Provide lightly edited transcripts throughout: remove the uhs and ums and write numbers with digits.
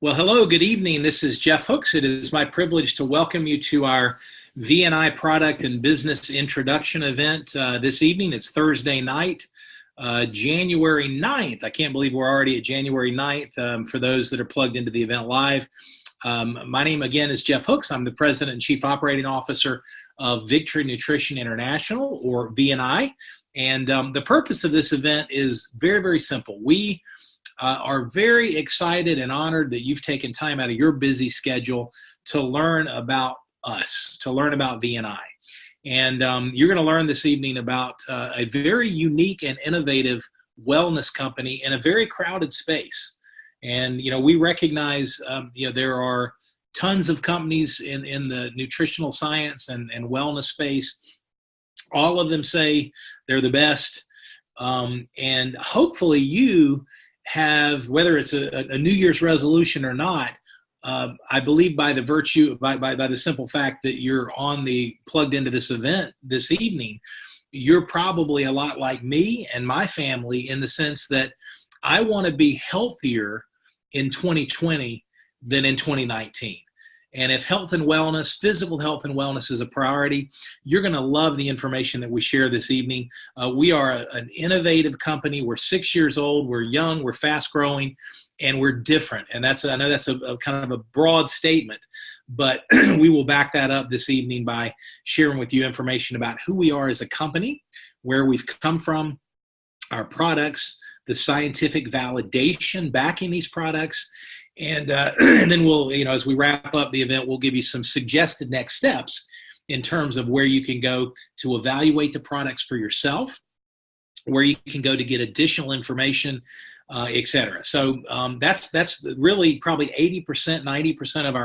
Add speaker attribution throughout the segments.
Speaker 1: Well, hello, good evening. This is Jeff Hooks. It is my privilege to welcome you to our VNI product and business introduction event this evening. It's Thursday night, January 9th. I can't believe we're already at January 9th for those that are plugged into the event live. My name again is Jeff Hooks. I'm the President and Chief Operating Officer of Victory Nutrition International, or VNI. And the purpose of this event is very, very simple. We are very excited and honored that you've taken time out of your busy schedule to learn about us, to learn about VNI. And you're going to learn this evening about a very unique and innovative wellness company in a very crowded space. And, we recognize, there are tons of companies in the nutritional science and wellness space. All of them say they're the best. And hopefully you have, whether it's a New Year's resolution or not, I believe by the virtue, by the simple fact that you're plugged into this event this evening, you're probably a lot like me and my family in the sense that I want to be healthier in 2020 than in 2019. And if health and wellness, physical health and wellness is a priority, you're going to love the information that we share this evening. We are an innovative company. We're 6 years old. We're young. We're fast growing, and we're different. And I know that's a kind of a broad statement, but we will back that up this evening by sharing with you information about who we are as a company, where we've come from, our products, the scientific validation backing these products. And then we'll, as we wrap up the event, we'll give you some suggested next steps in terms of where you can go to evaluate the products for yourself, where you can go to get additional information, et cetera. So that's really probably 80%, 90% of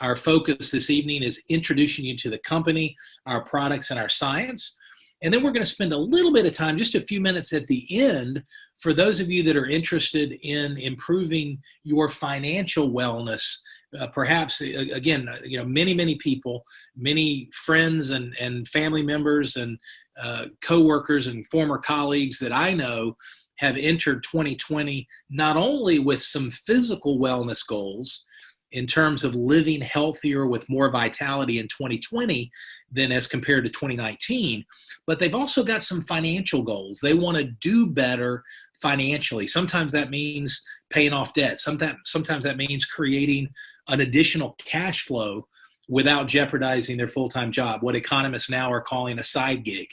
Speaker 1: our focus this evening is introducing you to the company, our products, and our science. And then we're going to spend a little bit of time, just a few minutes at the end, for those of you that are interested in improving your financial wellness. Perhaps, again, many people, many friends and family members and coworkers and former colleagues that I know have entered 2020 not only with some physical wellness goals in terms of living healthier with more vitality in 2020 than as compared to 2019, but they've also got some financial goals. They want to do better financially. Sometimes that means paying off debt. Sometimes that means creating an additional cash flow without jeopardizing their full-time job, what economists now are calling a side gig.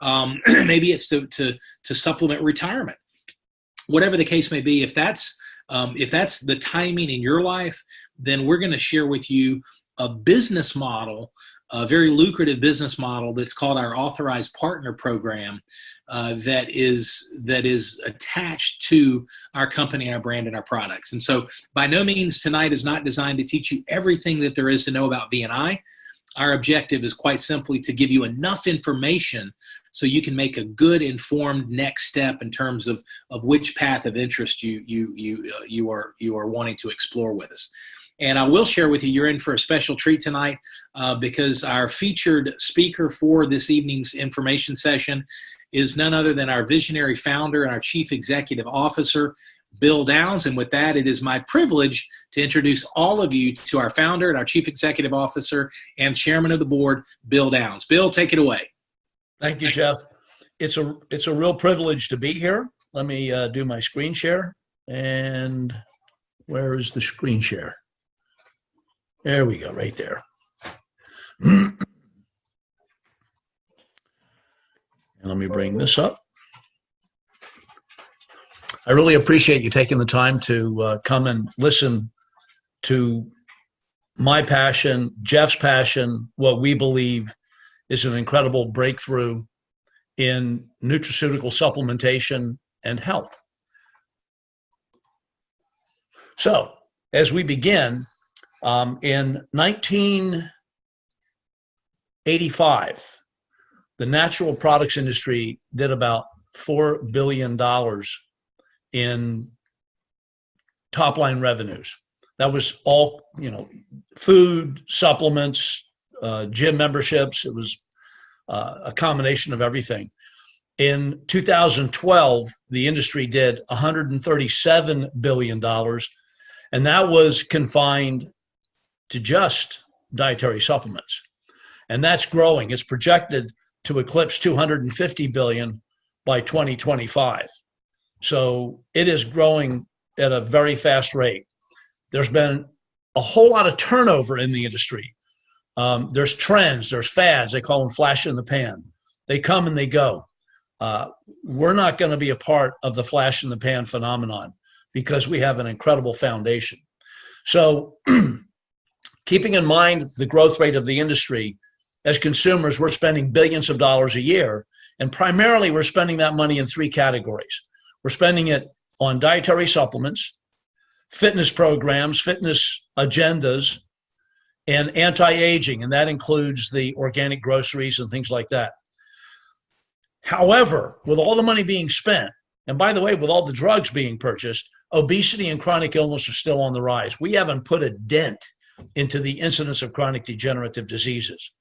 Speaker 1: Maybe it's to supplement retirement. Whatever the case may be, if that's the timing in your life, then we're going to share with you a business model, a very lucrative business model that's called our Authorized Partner Program, that is attached to our company, our brand, and our products. And so by no means tonight is not designed to teach you everything that there is to know about VNI. Our objective is quite simply to give you enough information so you can make a good informed next step in terms of which path of interest you are wanting to explore with us. And I will share with you, you're in for a special treat tonight because our featured speaker for this evening's information session is none other than our visionary founder and our chief executive officer, Bill Downs. And with that, it is my privilege to introduce all of you to our founder and our chief executive officer and chairman of the board, Bill Downs. Bill, take it away.
Speaker 2: Thank you, Jeff. It's a real privilege to be here. Let me do my screen share. And where is the screen share? There we go, right there. And let me bring this up. I really appreciate you taking the time to come and listen to my passion, Jeff's passion, what we believe is an incredible breakthrough in nutraceutical supplementation and health. So, as we begin, in 1985, the natural products industry did about $4 billion in top line revenues. That was all, food, supplements, gym memberships. It was a combination of everything. In 2012, the industry did $137 billion, And that was confined to just dietary supplements. And that's growing. It's projected to eclipse 250 billion by 2025. So it is growing at a very fast rate. There's been a whole lot of turnover in the industry. There's trends, there's fads. They call them flash in the pan. They come and they go. We're not going to be a part of the flash in the pan phenomenon because we have an incredible foundation. So keeping in mind the growth rate of the industry, as consumers, we're spending billions of dollars a year, and primarily we're spending that money in three categories. We're spending it on dietary supplements, fitness programs, fitness agendas, and anti-aging, and that includes the organic groceries and things like that. However, with all the money being spent, and by the way, with all the drugs being purchased, obesity and chronic illness are still on the rise. We haven't put a dent into the incidence of chronic degenerative diseases.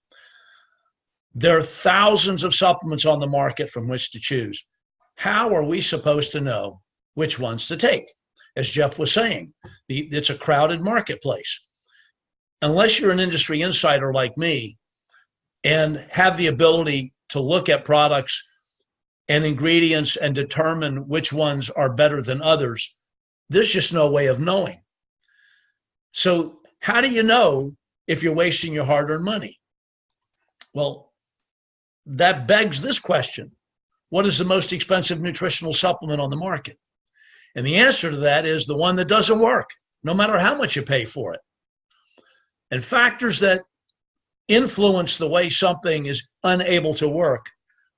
Speaker 2: There are thousands of supplements on the market from which to choose. How are we supposed to know which ones to take? As Jeff was saying, it's a crowded marketplace. Unless you're an industry insider like me and have the ability to look at products and ingredients and determine which ones are better than others, there's just no way of knowing. So how do you know if you're wasting your hard-earned money? Well, that begs this question. What is the most expensive nutritional supplement on the market? And the answer to that is the one that doesn't work, no matter how much you pay for it. And factors that influence the way something is unable to work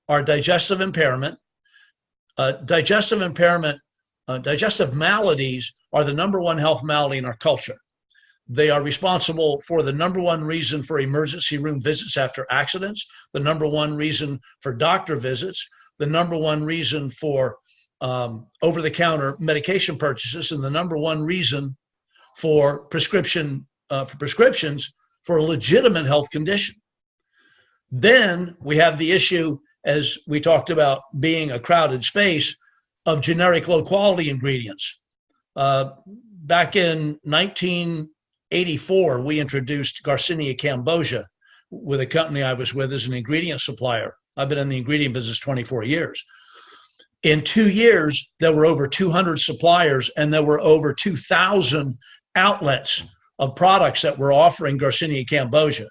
Speaker 2: are digestive impairment. Digestive maladies are the number one health malady in our culture. They are responsible for the number one reason for emergency room visits after accidents, the number one reason for doctor visits, the number one reason for over-the-counter medication purchases, and the number one reason for prescriptions for a legitimate health condition. Then we have the issue, as we talked about being a crowded space, of generic low-quality ingredients. Back in 1984, we introduced Garcinia cambogia with a company I was with as an ingredient supplier. I've been in the ingredient business 24 years. In 2 years, there were over 200 suppliers, and there were over 2,000 outlets of products that were offering Garcinia cambogia.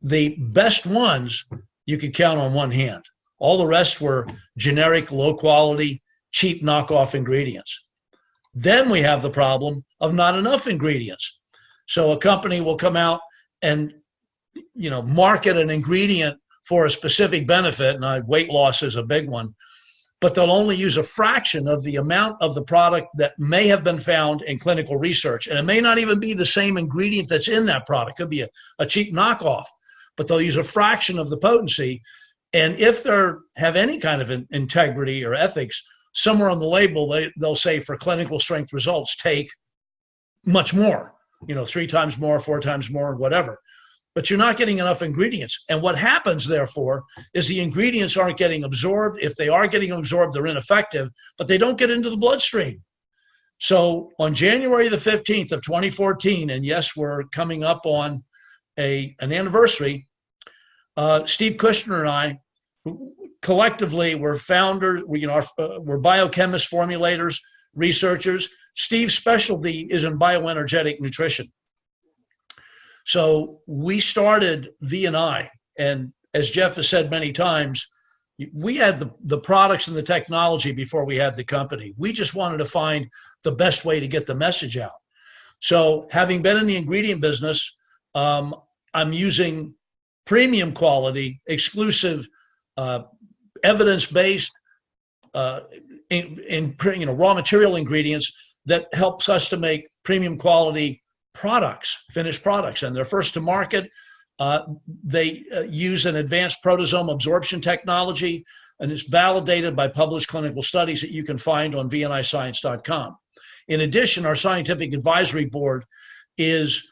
Speaker 2: The best ones you could count on one hand. All the rest were generic, low-quality, cheap knockoff ingredients. Then we have the problem of not enough ingredients. So a company will come out and market an ingredient for a specific benefit, and weight loss is a big one, but they'll only use a fraction of the amount of the product that may have been found in clinical research. And it may not even be the same ingredient that's in that product. It could be a cheap knockoff, but they'll use a fraction of the potency. And if they have any kind of integrity or ethics, somewhere on the label, they'll say for clinical strength results, take much more, 3 times more, 4 times more, whatever. But you're not getting enough ingredients. And what happens, therefore, is the ingredients aren't getting absorbed. If they are getting absorbed, they're ineffective, but they don't get into the bloodstream. So on January the 15th of 2014, and yes, we're coming up on an anniversary, Steve Kushner and I, collectively, we're founders, we're biochemists, formulators, researchers. Steve's specialty is in bioenergetic nutrition. So we started V&I, and as Jeff has said many times, we had the products and the technology before we had the company. We just wanted to find the best way to get the message out. So having been in the ingredient business, I'm using premium quality, exclusive, evidence-based, raw material ingredients that helps us to make premium quality products, finished products, and they're first to market. They use an advanced proteasome absorption technology, and it's validated by published clinical studies that you can find on vniscience.com. In addition, our scientific advisory board is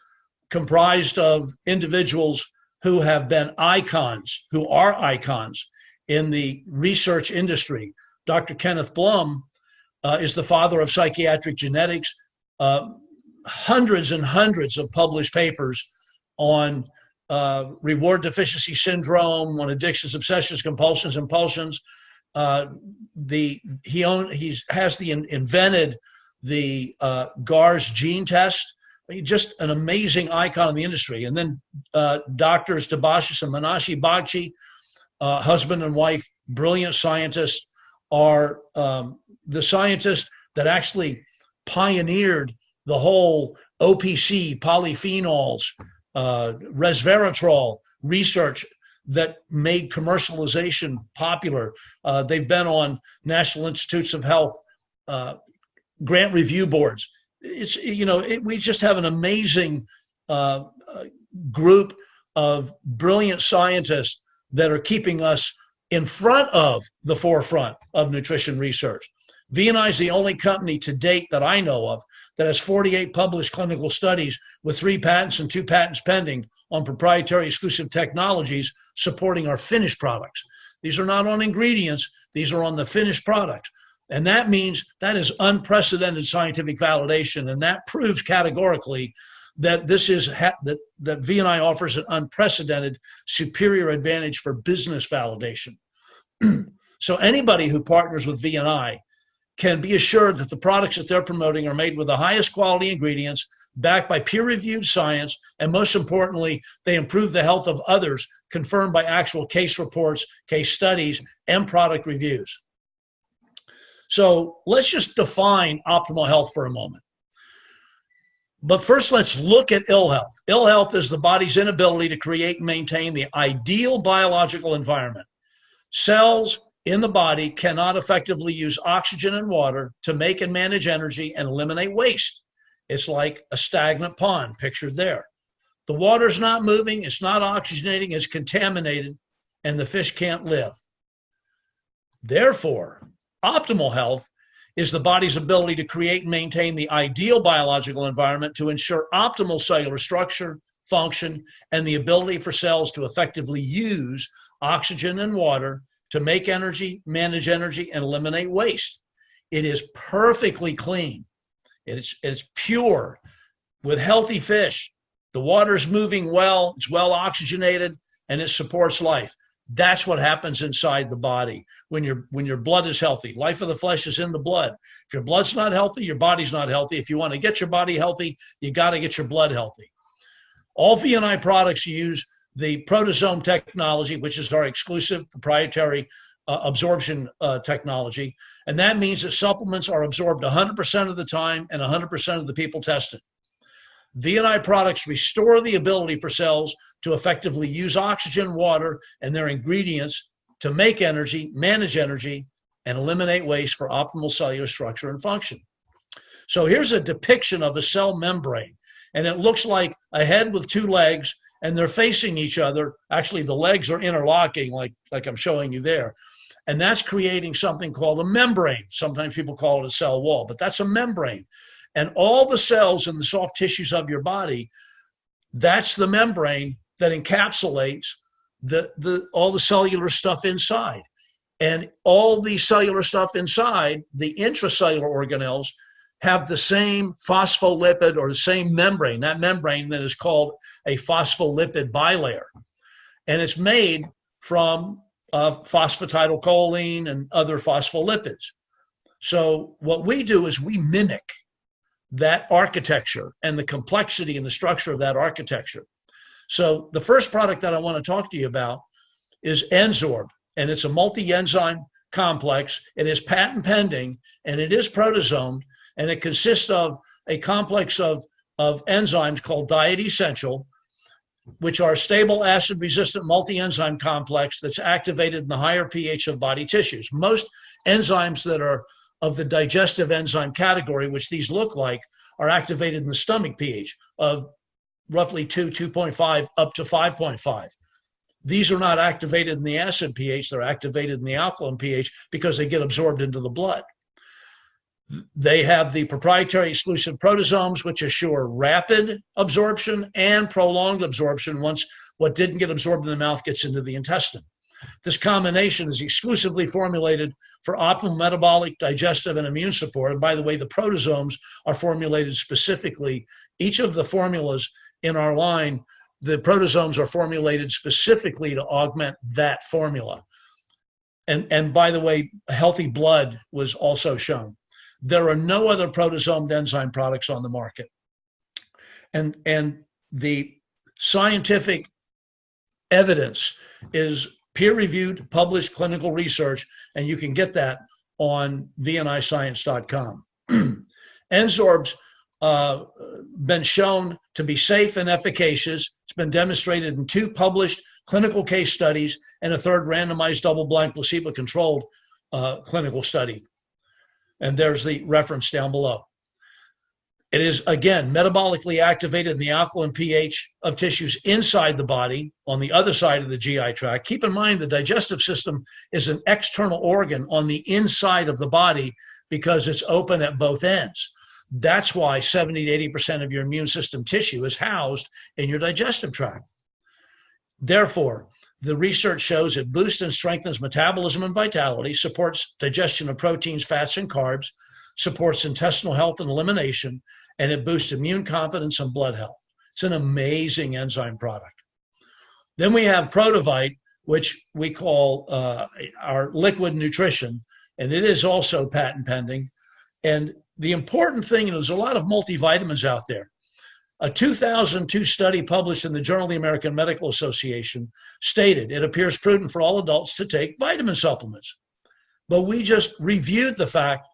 Speaker 2: comprised of individuals who have been icons, who are icons in the research industry. Dr. Kenneth Blum is the father of psychiatric genetics. hundreds and hundreds of published papers on reward deficiency syndrome, on addictions, obsessions, compulsions, impulsions. He invented the GARS gene test. Just an amazing icon in the industry. And then doctors Debashis and Manashi Bagchi, husband and wife, brilliant scientists, are the scientists that actually pioneered the whole OPC, polyphenols, resveratrol research that made commercialization popular. They've been on National Institutes of Health grant review boards. We just have an amazing group of brilliant scientists that are keeping us in front of the forefront of nutrition research. V&I is the only company to date that I know of that has 48 published clinical studies with 3 patents and 2 patents pending on proprietary exclusive technologies supporting our finished products. These are not on ingredients, these are on the finished products. And that means that is unprecedented scientific validation, and that proves categorically that this is that V&I offers an unprecedented superior advantage for business validation. So anybody who partners with V&I can be assured that the products that they're promoting are made with the highest quality ingredients, backed by peer-reviewed science, and most importantly, they improve the health of others, confirmed by actual case reports, case studies, and product reviews. So let's just define optimal health for a moment. But first, let's look at ill health. Ill health is the body's inability to create and maintain the ideal biological environment. Cells in the body cannot effectively use oxygen and water to make and manage energy and eliminate waste. It's like a stagnant pond pictured there. The water's not moving, it's not oxygenating, it's contaminated, and the fish can't live. Therefore, optimal health is the body's ability to create and maintain the ideal biological environment to ensure optimal cellular structure, function, and the ability for cells to effectively use oxygen and water to make energy, manage energy, and eliminate waste. It is perfectly clean. It's pure with healthy fish. The water's moving well, it's well oxygenated, and it supports life. That's what happens inside the body when your blood is healthy. Life of the flesh is in the blood. If your blood's not healthy, your body's not healthy. If you want to get your body healthy, you got to get your blood healthy. All V&I products use the proteasome technology, which is our exclusive proprietary absorption technology. And that means that supplements are absorbed 100% of the time and 100% of the people tested. V&I products restore the ability for cells to effectively use oxygen, water, and their ingredients to make energy, manage energy, and eliminate waste for optimal cellular structure and function. So here's a depiction of a cell membrane, and it looks like a head with 2 legs, and they're facing each other. Actually, the legs are interlocking like I'm showing you there. And that's creating something called a membrane. Sometimes people call it a cell wall, but that's a membrane. And all the cells in the soft tissues of your body, that's the membrane that encapsulates all the cellular stuff inside. And all the cellular stuff inside, the intracellular organelles, have the same phospholipid or the same membrane, that membrane that is called a phospholipid bilayer. And it's made from phosphatidylcholine and other phospholipids. So what we do is we mimic that architecture and the complexity and the structure of that architecture. So the first product that I want to talk to you about is Enzorb, and it's a multi-enzyme complex. It is patent pending, and it is proteasomed, and it consists of a complex of enzymes called Diet Essential, which are a stable acid-resistant multi-enzyme complex that's activated in the higher pH of body tissues. Most enzymes that are of the digestive enzyme category, which these look like, are activated in the stomach pH of roughly 2.5 up to 5.5. These are not activated in the acid pH, they're activated in the alkaline pH because they get absorbed into the blood. They have the proprietary exclusive proteasomes, which assure rapid absorption and prolonged absorption once what didn't get absorbed in the mouth gets into the intestine. This combination is exclusively formulated for optimal metabolic, digestive, and immune support. And by the way, the protozomes are formulated specifically. Each of the formulas in our line, the protozomes are formulated specifically to augment that formula. And by the way, healthy blood was also shown. There are no other protozomed enzyme products on the market. And the scientific evidence is peer-reviewed, published clinical research, and you can get that on vniscience.com. Ensorb's been shown to be safe and efficacious. It's been demonstrated in 2 published clinical case studies and a 3rd randomized double-blind placebo-controlled clinical study. And there's the reference down below. It is, again, metabolically activated in the alkaline pH of tissues inside the body on the other side of the GI tract. Keep in mind the digestive system is an external organ on the inside of the body because it's open at both ends. That's why 70 to 80% of your immune system tissue is housed in your digestive tract. Therefore, the research shows it boosts and strengthens metabolism and vitality, supports digestion of proteins, fats, and carbs, supports intestinal health and elimination, and it boosts immune competence and blood health. It's an amazing enzyme product. Then we have Protovite, which we call our liquid nutrition, and it is also patent pending. And the important thing, and there's a lot of multivitamins out there. A 2002 study published in the Journal of the American Medical Association stated it appears prudent for all adults to take vitamin supplements. But we just reviewed the fact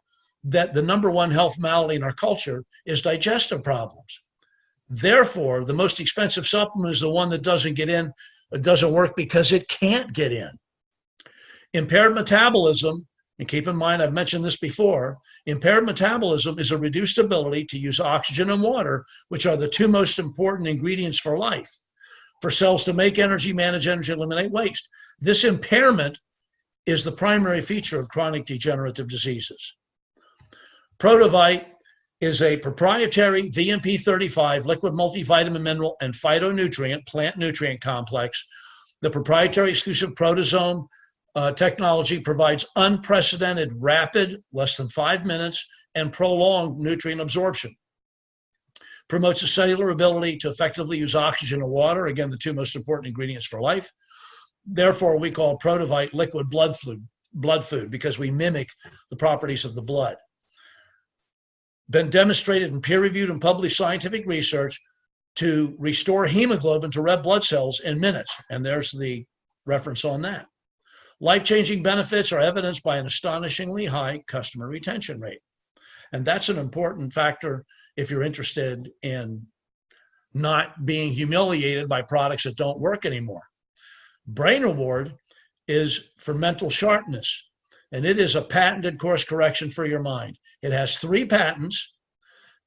Speaker 2: that the #1 health malady in our culture is digestive problems. Therefore, the most expensive supplement is the one that doesn't get in, or doesn't work because it can't get in. Impaired metabolism, and keep in mind, I've mentioned this before, impaired metabolism is a reduced ability to use oxygen and water, which are the 2 most important ingredients for life, for cells to make energy, manage energy, eliminate waste. This impairment is the primary feature of chronic degenerative diseases. Protovite is a proprietary VMP35 liquid multivitamin, mineral, and phytonutrient, plant nutrient complex. The proprietary exclusive protosome technology provides unprecedented, rapid, less than 5 minutes, and prolonged nutrient absorption. Promotes a cellular ability to effectively use oxygen and water, again, the 2 most important ingredients for life. Therefore, we call Protovite liquid blood food because we mimic the properties of the blood. Been demonstrated in peer-reviewed and published scientific research to restore hemoglobin to red blood cells in minutes. And there's the reference on that. Life-changing benefits are evidenced by an astonishingly high customer retention rate. And that's an important factor if you're interested in not being humiliated by products that don't work anymore. Brain Reward is for mental sharpness, and it is a patented course correction for your mind. It has 3 patents,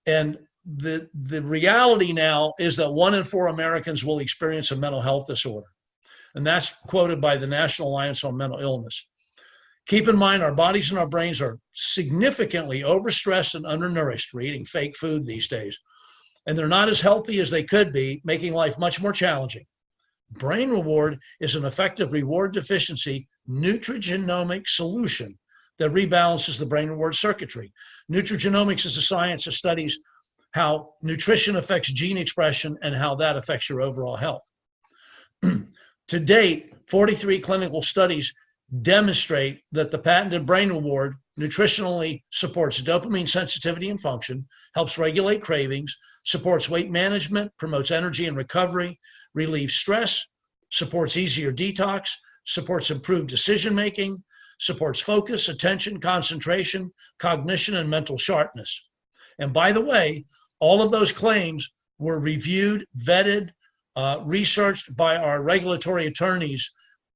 Speaker 2: and the reality now is that 1 in 4 Americans will experience a mental health disorder. And that's quoted by the National Alliance on Mental Illness. Keep in mind, our bodies and our brains are significantly overstressed and undernourished. We're eating fake food these days. And they're not as healthy as they could be, making life much more challenging. Brain Reward is an effective reward deficiency nutrigenomic solution that rebalances the brain reward circuitry. Nutrigenomics is a science that studies how nutrition affects gene expression and how that affects your overall health. To date, 43 clinical studies demonstrate that the patented Brain Reward nutritionally supports dopamine sensitivity and function, helps regulate cravings, supports weight management, promotes energy and recovery, relieves stress, supports easier detox, supports improved decision-making, supports focus, attention, concentration, cognition, and mental sharpness. And by the way, all of those claims were reviewed, vetted, researched by our regulatory attorneys,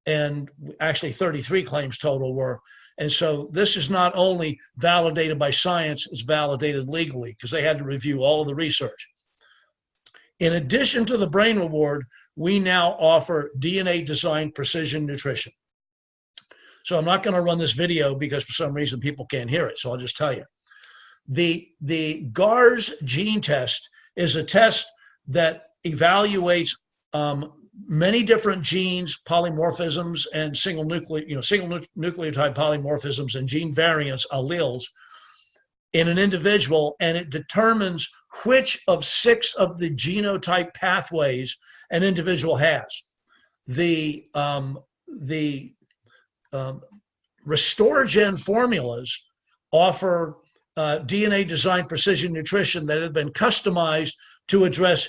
Speaker 2: and actually 33 claims total were. And so this is not only validated by science, it's validated legally because they had to review all of the research. In addition to the Brain Reward, we now offer DNA-designed precision nutrition. So I'm not going to run this video because for some reason people can't hear it, so I'll just tell you. The GARS gene test is a test that evaluates many different genes, polymorphisms, and single nucleotide polymorphisms and gene variants, alleles, in an individual, and it determines which of 6 of the genotype pathways an individual has. The RestoreGen formulas offer DNA designed precision nutrition that have been customized to address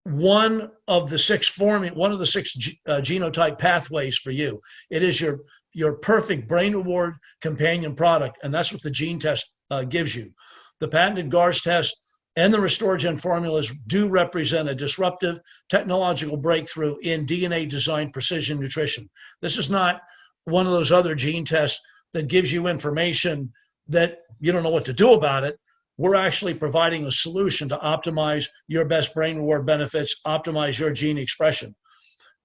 Speaker 2: one of the 6 genotype pathways for you. It is your perfect brain reward companion product, and that's what the gene test gives you. The patented GARS test and the RestoreGen formulas do represent a disruptive technological breakthrough in DNA designed precision nutrition. This is not one of those other gene tests that gives you information that you don't know what to do about it. We're actually providing a solution to optimize your best brain reward benefits, optimize your gene expression.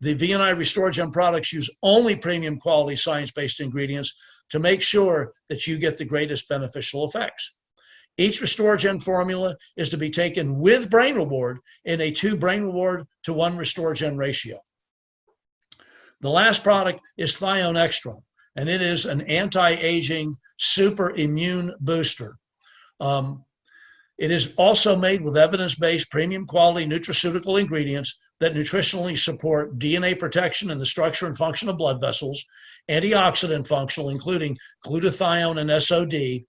Speaker 2: The VNI RestoreGen products use only premium quality science-based ingredients to make sure that you get the greatest beneficial effects. Each RestoreGen formula is to be taken with brain reward in a 2 brain reward to 1 RestoreGen ratio. The last product is Thione Extra, and it is an anti-aging super immune booster. It is also made with evidence-based premium quality nutraceutical ingredients that nutritionally support DNA protection and the structure and function of blood vessels, antioxidant functional, including glutathione and SOD.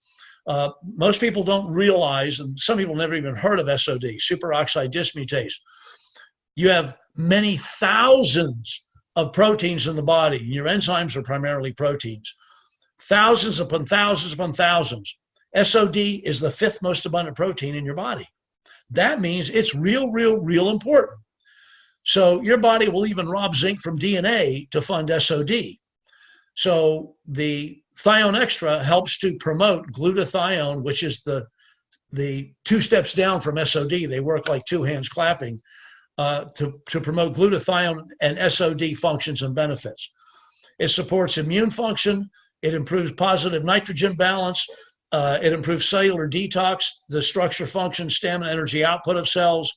Speaker 2: Most people don't realize, and some people never even heard of SOD, superoxide dismutase. You have many thousands of proteins in the body. Your enzymes are primarily proteins. Thousands upon thousands upon thousands. SOD is the 5th most abundant protein in your body. That means it's real important. So your body will even rob zinc from DNA to fund SOD. So the Thione Extra helps to promote glutathione, which is the 2 steps down from SOD. They work like 2 hands clapping to promote glutathione and SOD functions and benefits. It supports immune function. It improves positive nitrogen balance. It improves cellular detox, the structure, function, stamina, energy output of cells.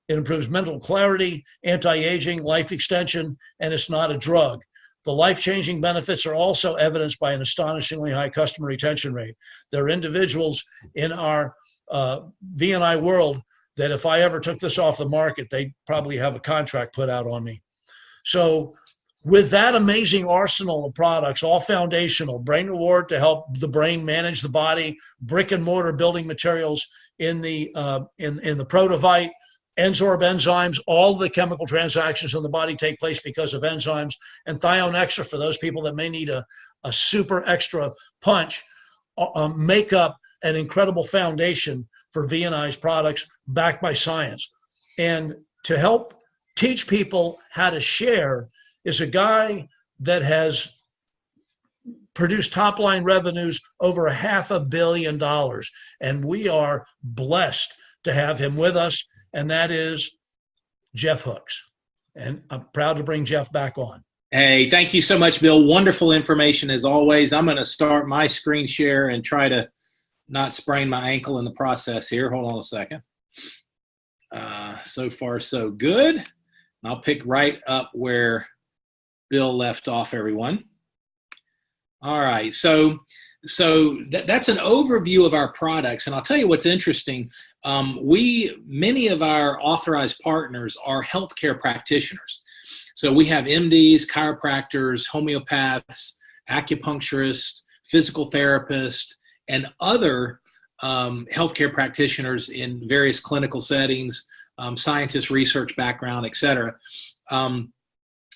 Speaker 2: It improves mental clarity, anti-aging, life extension, and it's not a drug. The life-changing benefits are also evidenced by an astonishingly high customer retention rate. There are individuals in our VNI world that if I ever took this off the market, they'd probably have a contract put out on me. So with that amazing arsenal of products, all foundational, brain reward to help the brain manage the body, brick and mortar building materials in the Protovite, Enzorb enzymes, all the chemical transactions in the body take place because of enzymes, and Thione Extra for those people that may need a super extra punch, make up an incredible foundation for VNI's products backed by science. And to help teach people how to share is a guy that has produced top-line revenues over $500 million, and we are blessed to have him with us, and that is Jeff Hooks. And I'm proud to bring Jeff back on.
Speaker 1: Hey, thank you so much, Bill. Wonderful information as always. I'm going to start my screen share and try to not sprain my ankle in the process here. Hold on a second. So far, so good. I'll pick right up where Bill left off, everyone. All right, so that's an overview of our products, and I'll tell you what's interesting. Many of our authorized partners are healthcare practitioners. So we have MDs, chiropractors, homeopaths, acupuncturists, physical therapists, and other healthcare practitioners in various clinical settings, scientists, research background, et cetera.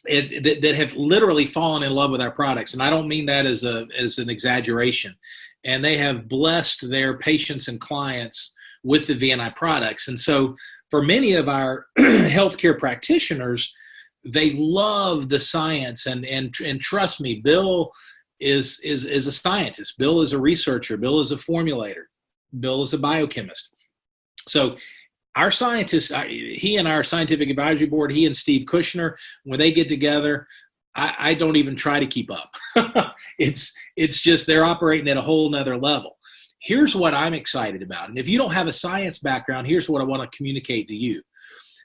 Speaker 1: That have literally fallen in love with our products. And I don't mean that as an exaggeration. And they have blessed their patients and clients with the VNI products. And so for many of our healthcare practitioners, they love the science and trust me, Bill is a scientist. Bill is a researcher. Bill is a formulator. Bill is a biochemist. So our scientists, he and our scientific advisory board, he and Steve Kushner, when they get together, I don't even try to keep up. It's just they're operating at a whole nother level. Here's what I'm excited about. And if you don't have a science background, here's what I want to communicate to you.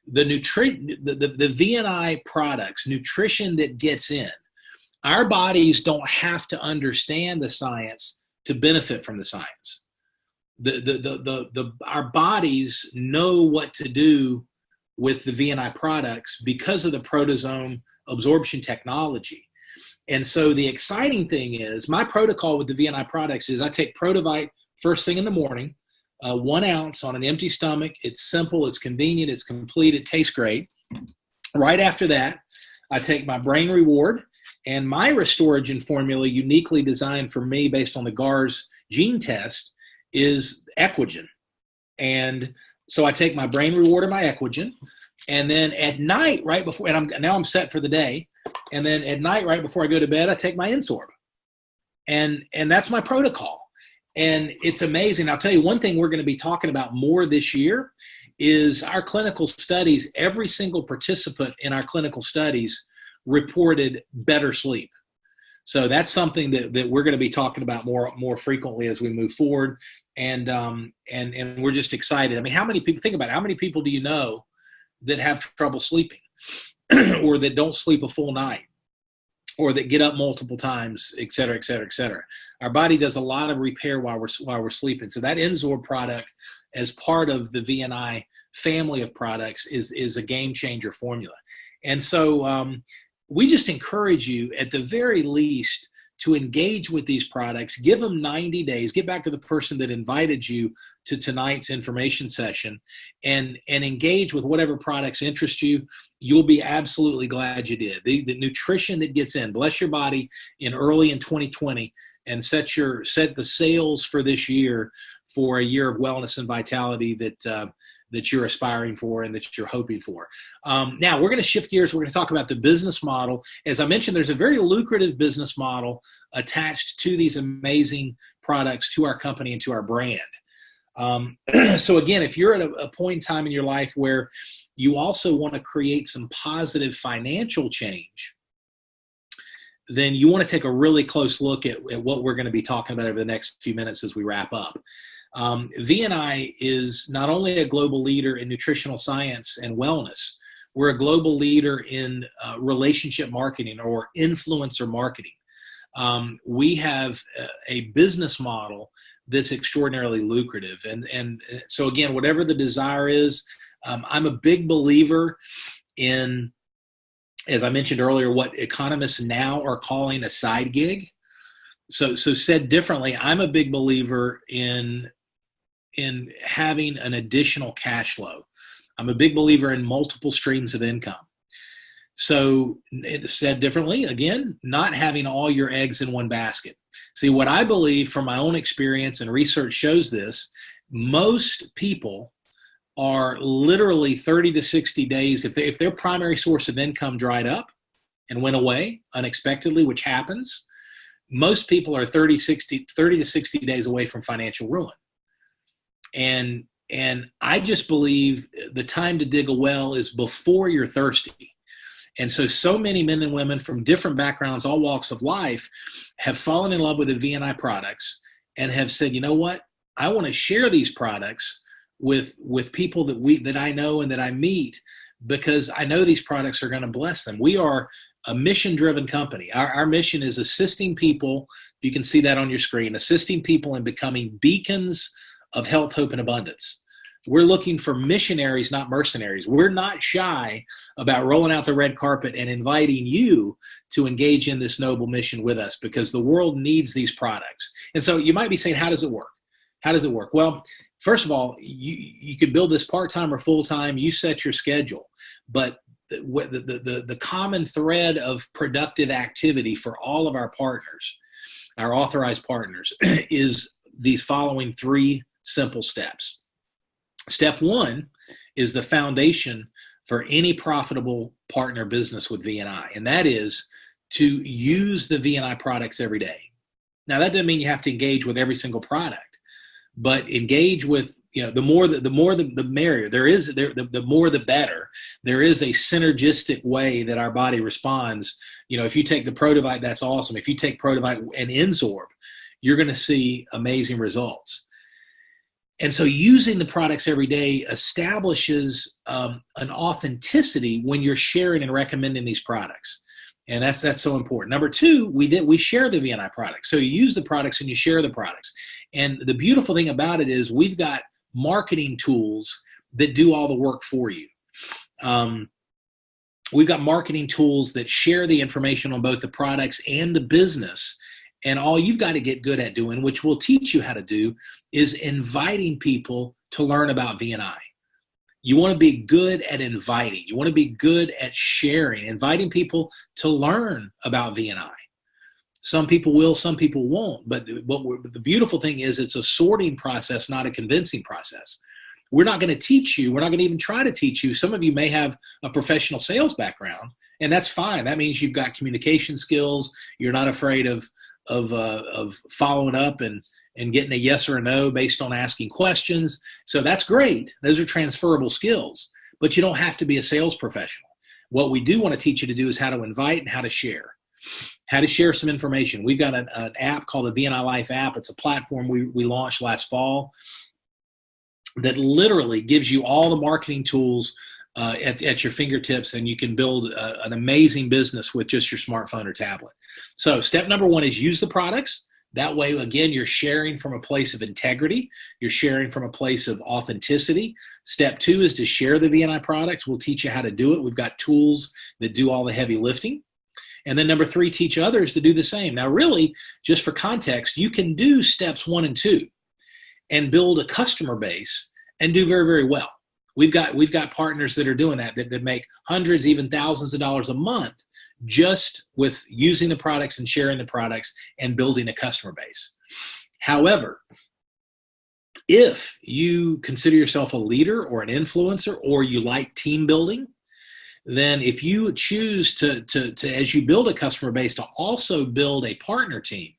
Speaker 1: the VNI products, nutrition that gets in, our bodies don't have to understand the science to benefit from the science. Our bodies know what to do with the VNI products because of the proteasome absorption technology. And so the exciting thing is, my protocol with the VNI products is I take Protovite first thing in the morning, 1 ounce on an empty stomach. It's simple, it's convenient, it's complete, it tastes great. Right after that, I take my Brain Reward and my Restoragen formula, uniquely designed for me based on the GARS gene test, is Equigen. And so I take my Brain Reward and my Equigen, and then at night, right before, and I'm set for the day, and then at night, right before I go to bed, I take my Insorb. And that's my protocol. And it's amazing. I'll tell you one thing we're going to be talking about more this year is our clinical studies. Every single participant in our clinical studies reported better sleep. So that's something that we're going to be talking about more frequently as we move forward. And we're just excited. I mean, how many people, think about it, how many people do you know that have trouble sleeping or that don't sleep a full night or that get up multiple times, et cetera, et cetera, et cetera? Our body does a lot of repair while we're sleeping. So that Insorb product, as part of the VNI family of products, is a game changer formula. And so we just encourage you at the very least to engage with these products. Give them 90 days. Get back to the person that invited you to tonight's information session and engage with whatever products interest you. You'll be absolutely glad you did. The nutrition that gets in, bless your body early in 2020, and set the sails for this year for a year of wellness and vitality that you're aspiring for and that you're hoping for. Now, we're going to shift gears. We're going to talk about the business model. As I mentioned, there's a very lucrative business model attached to these amazing products, to our company and to our brand. So again, if you're at a point in time in your life where you also want to create some positive financial change, then you want to take a really close look at what we're going to be talking about over the next few minutes as we wrap up. VNI is not only a global leader in nutritional science and wellness, we're a global leader in relationship marketing or influencer marketing. We have a business model that's extraordinarily lucrative. And so again, whatever the desire is, I'm a big believer in, as I mentioned earlier, what economists now are calling a side gig. So said differently, I'm a big believer in having an additional cash flow. I'm a big believer in multiple streams of income. So it said differently, again, not having all your eggs in one basket. See, what I believe from my own experience, and research shows this, most people are literally 30 to 60 days, if their primary source of income dried up and went away unexpectedly, which happens, most people are 30 to 60 days away from financial ruin. And I just believe the time to dig a well is before you're thirsty. And so many men and women from different backgrounds, all walks of life, have fallen in love with the VNI products and have said, you know what, I want to share these products with people that I know and that I meet, because I know these products are going to bless them. We are a mission-driven company. Our mission is assisting people, you can see that on your screen, assisting people in becoming beacons of health, hope, and abundance. We're looking for missionaries, not mercenaries. We're not shy about rolling out the red carpet and inviting you to engage in this noble mission with us, because the world needs these products. And so you might be saying, how does it work? How does it work? Well, first of all, you could build this part-time or full-time. You set your schedule. But the common thread of productive activity for all of our partners, our authorized partners, is these following 3 simple steps. Step 1 is the foundation for any profitable partner business with VNI, and that is to use the VNI products every day. Now, that doesn't mean you have to engage with every single product, but engage with, the more the merrier. The more the better. There is a synergistic way that our body responds. If you take the Protovite, that's awesome. If you take Protovite and Insorb, you're going to see amazing results. And so using the products every day establishes an authenticity when you're sharing and recommending these products. And that's so important. Number two, we share the VNI products. So you use the products and you share the products. And the beautiful thing about it is we've got marketing tools that do all the work for you. We've got marketing tools that share the information on both the products and the business. And all you've got to get good at doing, which we'll teach you how to do, is inviting people to learn about VNI. You want to be good at inviting. You want to be good at sharing, inviting people to learn about VNI. Some people will, some people won't. But the beautiful thing is it's a sorting process, not a convincing process. We're not going to teach you. We're not going to even try to teach you. Some of you may have a professional sales background, and that's fine. That means you've got communication skills. You're not afraid of following up and getting a yes or a no based on asking questions. So that's great. Those are transferable skills, but you don't have to be a sales professional. What we do want to teach you to do is how to invite and how to share some information. We've got an app called the VNI Life app. It's a platform we launched last fall that literally gives you all the marketing tools at your fingertips, and you can build an amazing business with just your smartphone or tablet. So step number one is use the products. That way, again, you're sharing from a place of integrity. You're sharing from a place of authenticity. Step two is to share the VNI products. We'll teach you how to do it. We've got tools that do all the heavy lifting. And then number three, teach others to do the same. Now, really, just for context, you can do steps 1 and 2 and build a customer base and do very, very well. We've got partners that are doing that make hundreds, even thousands of dollars a month just with using the products and sharing the products and building a customer base. However, if you consider yourself a leader or an influencer, or you like team building, then if you choose to as you build a customer base, to also build a partner team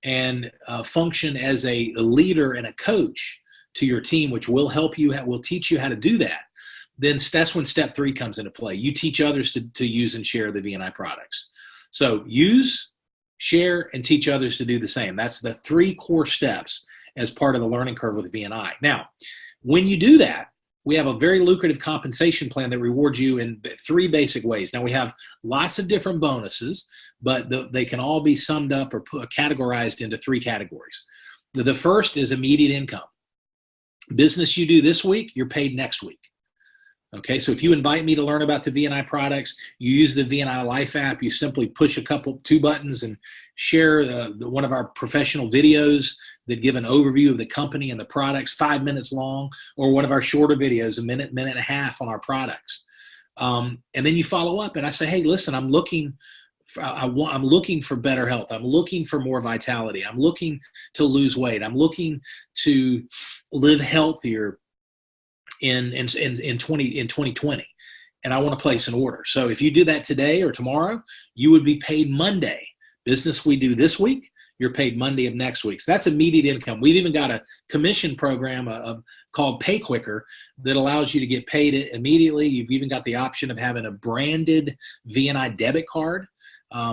Speaker 1: and function as a leader and a coach to your team, which will help you, will teach you how to do that, then that's when step 3 comes into play. You teach others to use and share the VNI products. So use, share, and teach others to do the same. That's the 3 core steps as part of the learning curve with VNI. Now, when you do that, we have a very lucrative compensation plan that rewards you in 3 basic ways. Now, we have lots of different bonuses, but they can all be summed up or categorized into 3 categories. The first is immediate income. Business you do this week, you're paid next week. Okay, so if you invite me to learn about the VNI products, you use the VNI Life app, you simply push 2 buttons and share one of our professional videos that give an overview of the company and the products, 5 minutes long, or one of our shorter videos, a minute and a half on our products. And then you follow up and I say, hey, listen, I'm looking for better health. I'm looking for more vitality. I'm looking to lose weight. I'm looking to live healthier in 2020, and I want to place an order. So if you do that today or tomorrow, you would be paid Monday. Business we do this week, you're paid Monday of next week. So that's immediate income. We've even got a commission program called Pay Quicker that allows you to get paid immediately. You've even got the option of having a branded VNI debit card,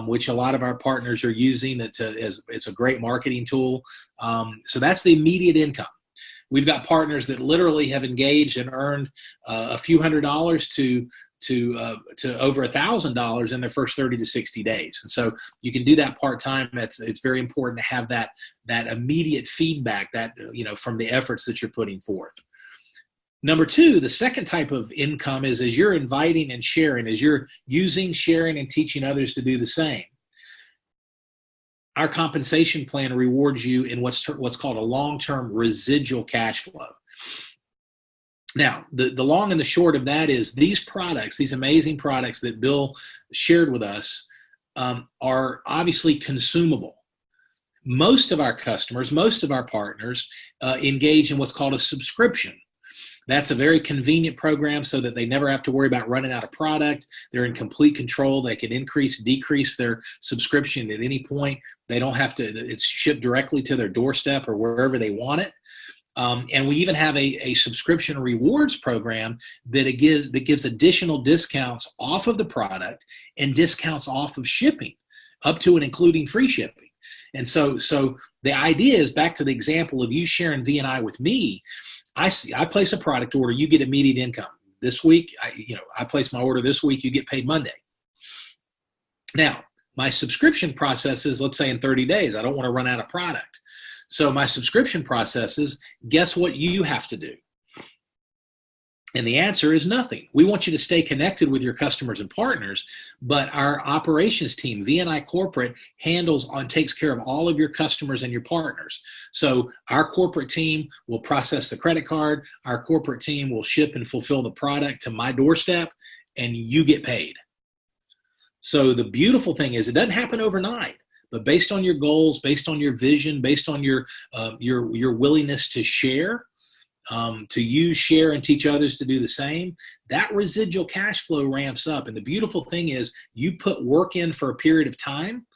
Speaker 1: which a lot of our partners are using. It's a great marketing tool. So that's the immediate income. We've got partners that literally have engaged and earned a few $100s to over $1,000 in their first 30 to 60 days. And so you can do that part-time. It's very important to have that immediate feedback from the efforts that you're putting forth. Number 2, the second type of income is as you're inviting and sharing, as you're using, sharing, and teaching others to do the same. Our compensation plan rewards you in what's called a long-term residual cash flow. Now, the long and the short of that is these products, these amazing products that Bill shared with us, are obviously consumable. Most of our customers, most of our partners engage in what's called a subscription. That's a very convenient program so that they never have to worry about running out of product. They're in complete control. They can increase, decrease their subscription at any point. They don't have to, it's shipped directly to their doorstep or wherever they want it. And we even have a subscription rewards program that gives additional discounts off of the product and discounts off of shipping, up to and including free shipping. And so the idea is, back to the example of you sharing V&I with me. I place a product order, you get immediate income. This week, I place my order this week, you get paid Monday. Now, my subscription process is, let's say, in 30 days. I don't want to run out of product. So my subscription process is, guess what you have to do? And the answer is nothing. We want you to stay connected with your customers and partners, but our operations team, V&I Corporate, takes care of all of your customers and your partners. So our corporate team will process the credit card. Our corporate team will ship and fulfill the product to my doorstep, and you get paid. So the beautiful thing is, it doesn't happen overnight, but based on your goals, based on your vision, based on your willingness to share, to use, share, and teach others to do the same, that residual cash flow ramps up. And the beautiful thing is, you put work in for a period of time,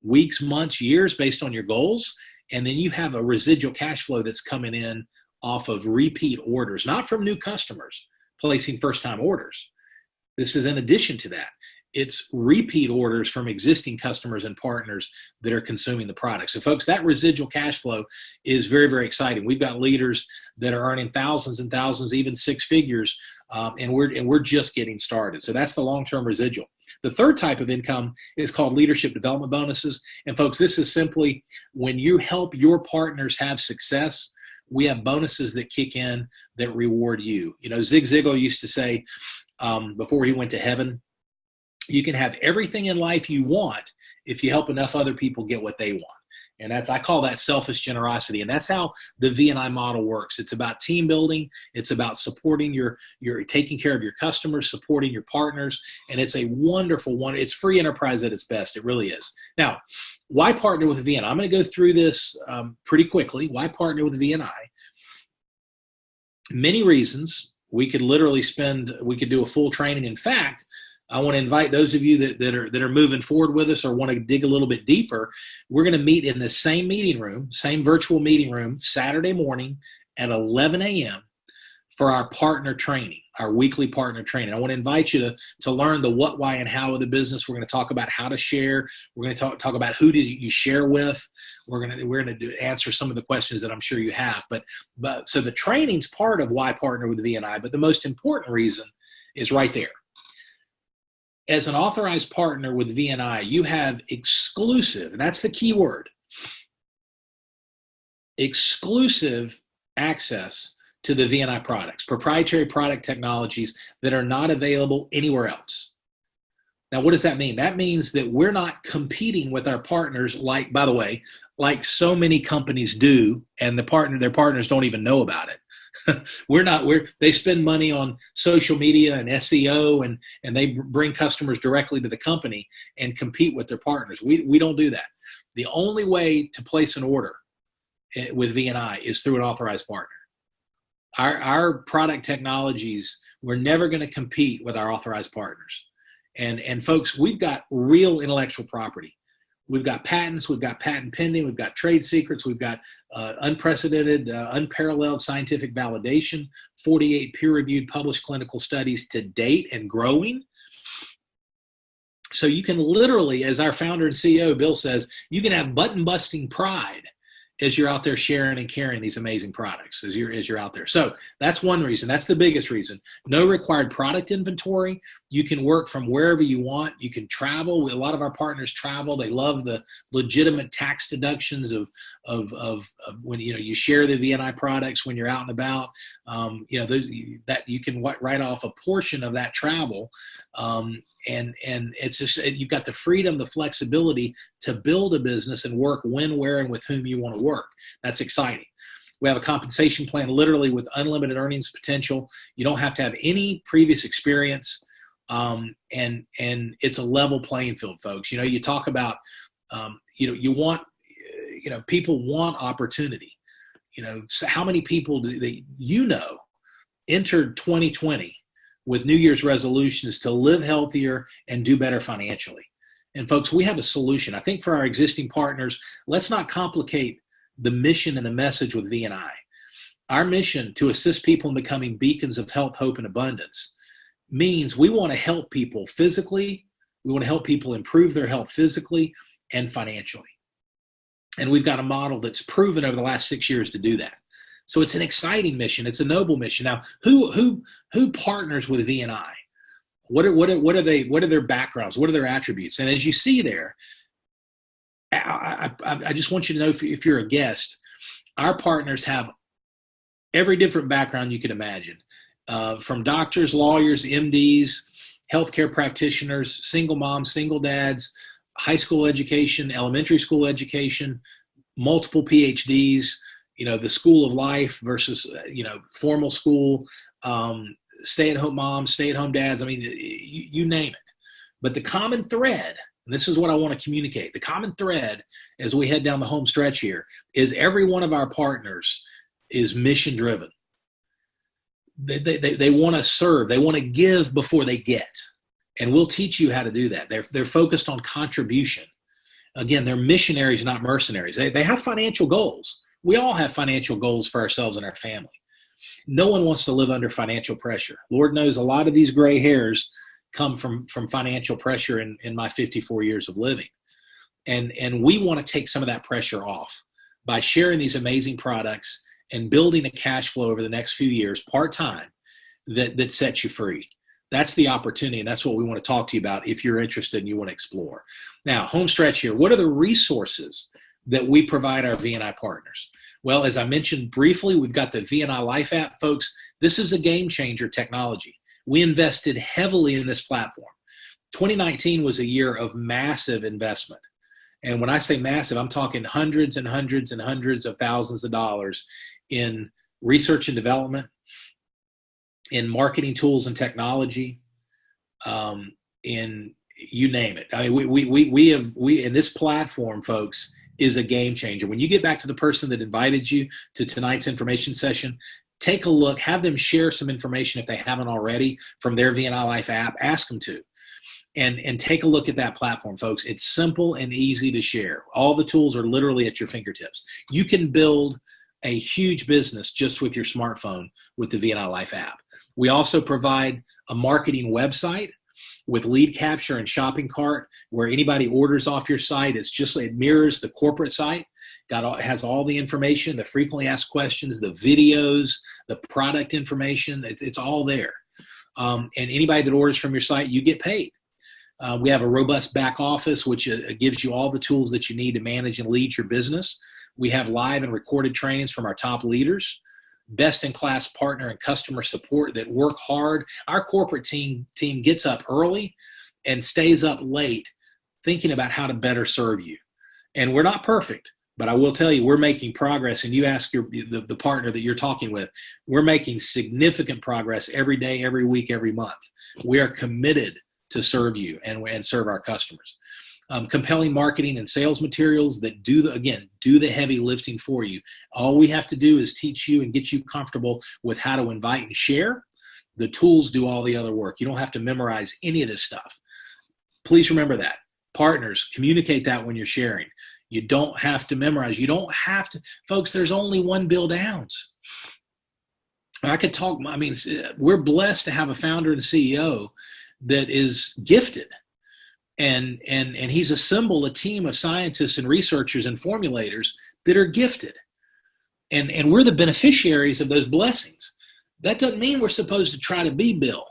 Speaker 1: weeks, months, years, based on your goals, and then you have a residual cash flow that's coming in off of repeat orders, not from new customers placing first-time orders. This is in addition to that. It's repeat orders from existing customers and partners that are consuming the product. So folks, that residual cash flow is very, very exciting. We've got leaders that are earning thousands and thousands, even six figures, and we're just getting started. So that's the long-term residual. The third type of income is called leadership development bonuses. And folks, this is simply when you help your partners have success, we have bonuses that kick in that reward you. Zig Ziglar used to say, before he went to heaven, you can have everything in life you want if you help enough other people get what they want. And I call that selfish generosity. And that's how the V&I model works. It's about team building. It's about supporting your taking care of your customers, supporting your partners. And it's a wonderful one. It's free enterprise at its best. It really is. Now, why partner with a V&I? I'm going to go through this pretty quickly. Why partner with a V&I? Many reasons. We could do a full training. In fact, I want to invite those of you that are moving forward with us or want to dig a little bit deeper. We're going to meet in the same meeting room, same virtual meeting room, Saturday morning at 11 a.m. for our partner training, our weekly partner training. I want to invite you to learn the what, why, and how of the business. We're going to talk about how to share. We're going to talk about who do you share with. We're going to answer some of the questions that I'm sure you have. But so the training's part of why partner with V&I, but the most important reason is right there. As an authorized partner with V&I, you have exclusive, and that's the key word, exclusive access to the V&I products, proprietary product technologies that are not available anywhere else. Now, what does that mean? That means that we're not competing with our partners like so many companies do, and their partners don't even know about it. They spend money on social media and SEO and they bring customers directly to the company and compete with their partners. We don't do that. The only way to place an order with V&I is through an authorized partner. Our product technologies, we're never going to compete with our authorized partners. And folks, we've got real intellectual property. We've got patents, we've got patent pending, we've got trade secrets, we've got unprecedented, unparalleled scientific validation, 48 peer-reviewed published clinical studies to date and growing. So you can literally, as our founder and CEO, Bill says, you can have button-busting pride as you're out there sharing and carrying these amazing products as you're out there. So that's one reason. That's the biggest reason. No required product inventory. You can work from wherever you want. You can travel. A lot of our partners travel. They love the legitimate tax deductions of when you share the V&I products when you're out and about. That you can write off a portion of that travel. And it's just, you've got the freedom, the flexibility to build a business and work when, where, and with whom you want to work. That's exciting. We have a compensation plan literally with unlimited earnings potential. You don't have to have any previous experience. And it's a level playing field, folks. You talk about, people want opportunity. So how many people entered 2020 with New Year's resolutions to live healthier and do better financially? And folks, we have a solution. I think for our existing partners, let's not complicate the mission and the message with V&I. Our mission to assist people in becoming beacons of health, hope, and abundance means we want to help people physically. We want to help people improve their health physically and financially. And we've got a model that's proven over the last 6 years to do that. So it's an exciting mission. It's a noble mission. Now, who partners with VNI? What are they? What are their backgrounds? What are their attributes? And as you see there, I just want you to know, if you're a guest, our partners have every different background you can imagine, from doctors, lawyers, MDs, healthcare practitioners, single moms, single dads, high school education, elementary school education, multiple PhDs, the school of life versus, formal school, stay-at-home moms, stay-at-home dads. I mean, you name it. But the common thread, and this is what I want to communicate, the common thread as we head down the home stretch here is every one of our partners is mission driven. They want to serve. They want to give before they get. And we'll teach you how to do that. They're focused on contribution. Again, they're missionaries, not mercenaries. They have financial goals. We all have financial goals for ourselves and our family. No one wants to live under financial pressure. Lord knows a lot of these gray hairs come from financial pressure in my 54 years of living. And we want to take some of that pressure off by sharing these amazing products and building a cash flow over the next few years, part-time, that sets you free. That's the opportunity, and that's what we want to talk to you about if you're interested and you want to explore. Now, home stretch here. What are the resources that we provide our VNI partners? Well, as I mentioned briefly, we've got the VNI Life app, folks. This is a game changer technology. We invested heavily in this platform. 2019 was a year of massive investment. And when I say massive, I'm talking hundreds and hundreds and hundreds of thousands of dollars in research and development, in marketing tools and technology, in you name it. I mean, we in this platform, folks, is a game changer. When you get back to the person that invited you to tonight's information session, take a look, have them share some information if they haven't already from their VNI Life app, ask them to. And take a look at that platform, folks. It's simple and easy to share. All the tools are literally at your fingertips. You can build a huge business just with your smartphone with the VNI Life app. We also provide a marketing website with lead capture and shopping cart where anybody orders off your site. It mirrors the corporate site. Has all the information, the frequently asked questions, the videos, the product information. It's all there. And anybody that orders from your site, you get paid. We have a robust back office, which gives you all the tools that you need to manage and lead your business. We have live and recorded trainings from our top leaders, best-in-class partner and customer support that work hard. Our corporate team gets up early and stays up late thinking about how to better serve you. And we're not perfect, but I will tell you, we're making progress. And you ask the partner that you're talking with, we're making significant progress every day, every week, every month. We are committed to serve you and serve our customers. Compelling marketing and sales materials that do the heavy lifting for you. All we have to do is teach you and get you comfortable with how to invite and share. The tools do all the other work. You don't have to memorize any of this stuff. Please remember that. Partners, communicate that when you're sharing. You don't have to memorize. You don't have to. Folks, there's only one Bill Downs. I could talk. I mean, we're blessed to have a founder and CEO that is gifted. And he's assembled a team of scientists and researchers and formulators that are gifted. And we're the beneficiaries of those blessings. That doesn't mean we're supposed to try to be Bill.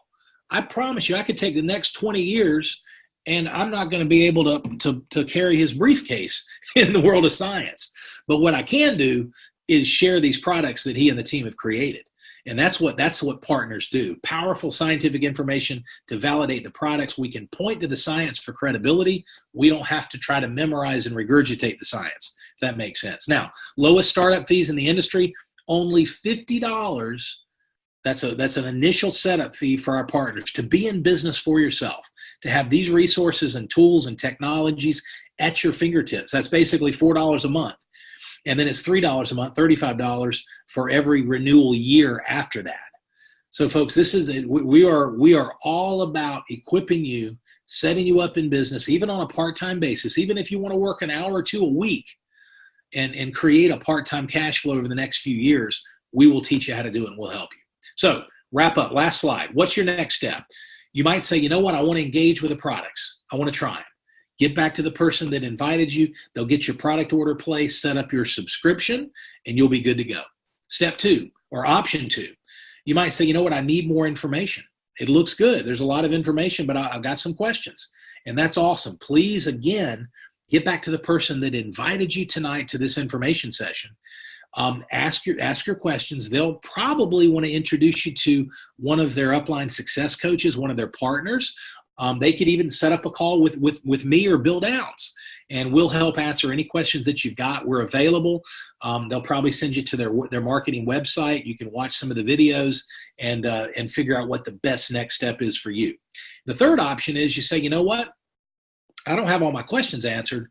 Speaker 1: I promise you, I could take the next 20 years and I'm not going to be able to carry his briefcase in the world of science. But what I can do is share these products that he and the team have created. And that's what partners do. Powerful scientific information to validate the products. We can point to the science for credibility. We don't have to try to memorize and regurgitate the science, if that makes sense. Now, lowest startup fees in the industry, only $50. That's an initial setup fee for our partners to be in business for yourself, to have these resources and tools and technologies at your fingertips. That's basically $4 a month. And then it's $3 a month, $35 for every renewal year after that. So folks, we are all about equipping you, setting you up in business, even on a part-time basis, even if you want to work an hour or two a week and create a part-time cash flow over the next few years. We will teach you how to do it and we'll help you. So wrap up, last slide. What's your next step? You might say, you know what? I want to engage with the products. I want to try them. Get back to the person that invited you. They'll get your product order placed, set up your subscription, and you'll be good to go. Step 2, or option 2, you might say, you know what, I need more information. It looks good. There's a lot of information, but I've got some questions. And that's awesome. Please, again, get back to the person that invited you tonight to this information session. Ask your questions. They'll probably want to introduce you to one of their upline success coaches, one of their partners. They could even set up a call with me or Bill Downs, and we'll help answer any questions that you've got. We're available. They'll probably send you to their marketing website. You can watch some of the videos and figure out what the best next step is for you. The third option is you say, you know what? I don't have all my questions answered,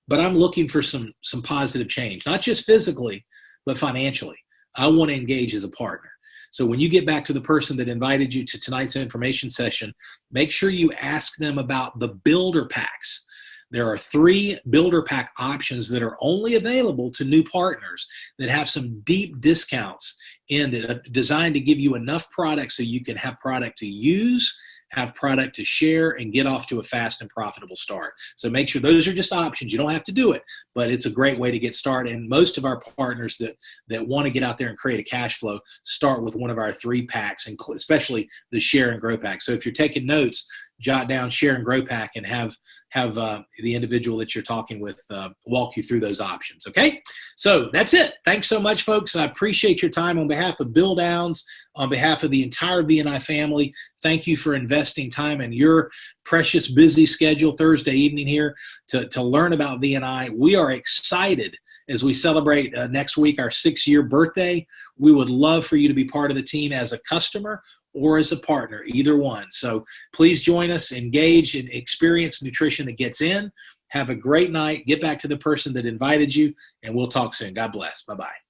Speaker 1: but I'm looking for some positive change, not just physically, but financially. I want to engage as a partner. So when you get back to the person that invited you to tonight's information session, make sure you ask them about the builder packs. There are 3 builder pack options that are only available to new partners that have some deep discounts in that are designed to give you enough product so you can have product to use, have product to share, and get off to a fast and profitable start. So make sure those are just options. You don't have to do it, but it's a great way to get started. And most of our partners that want to get out there and create a cash flow start with one of our 3 packs, especially the Share and Grow pack. So if you're taking notes, jot down Share and Grow pack and have the individual that you're talking with walk you through those options. Okay, so that's it. Thanks so much, folks. I appreciate your time. On behalf of Bill Downs, on behalf of the entire BNI family, thank you for investing time in your precious busy schedule Thursday evening here to learn about BNI. We are excited as we celebrate next week our 6-year birthday. We would love for you to be part of the team as a customer or as a partner, either one. So please join us, engage, and experience nutrition that gets in. Have a great night. Get back to the person that invited you, and we'll talk soon. God bless. Bye-bye.